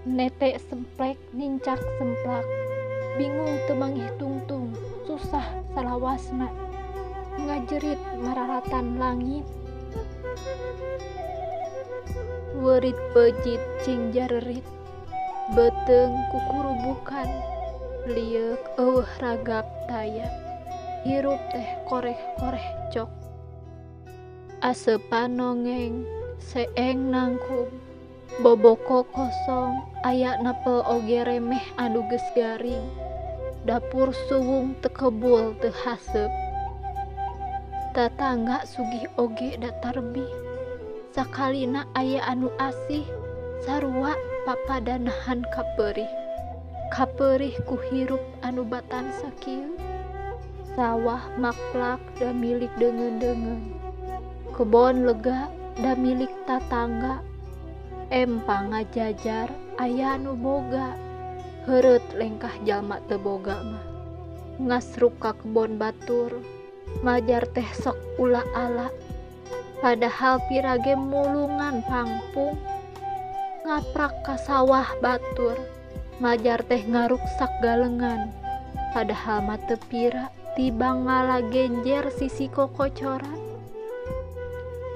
Netek semplek nincak semplak, bingung teu manghitungtung, susah salawasna, ngajerit mararatan langit. Weurit beujit cing jarerit, beuteung kukurubukan, lieuk eueuh ragap taya, hirup teh koreh-koreh cok. Aseupan nongeng, seeng nangkung, boboko kosong, aya napel oge remeh anu geus garing, dapur suwung teu kebul teu haseup. Tatangga sugih oge da tarbih, sakalina aya anu asih, sarua papadanahan kapeurih. Kapeurih ku hirup anu batan sakieu, sawah maklak da milik deungeun-deungeun, kebon lega da milik tatangga, empang ngajajar aya anu boga, heureut lengkah jalma teu boga mah. Ngasruk ka kebon batur, majar teh sok ulah ala, padahal pirage mulungan pangpung. Ngaprak ka sawah batur, majar teh ngaruksak galengan, padahal mah teu pira tibang ngalagenjer sisi kokocoran.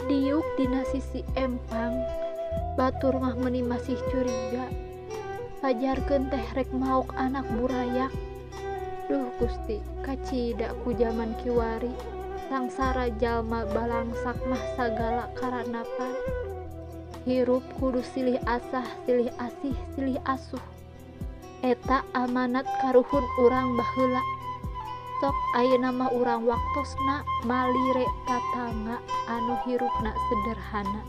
Diuk dina sisi empang, batur mah meuni masih curiga, pajarkeun teh rek maok anak burayak. Duh Gusti, kacida ku jaman kiwari, sangsara jalma balangsak mah sagala karanapan. Hirup kudu silih asah, silih asih, silih asuh. Eta amanat karuhun urang baheula. Sok ayeuna mah urang waktosna malire tatangga anu hirupna sederhana.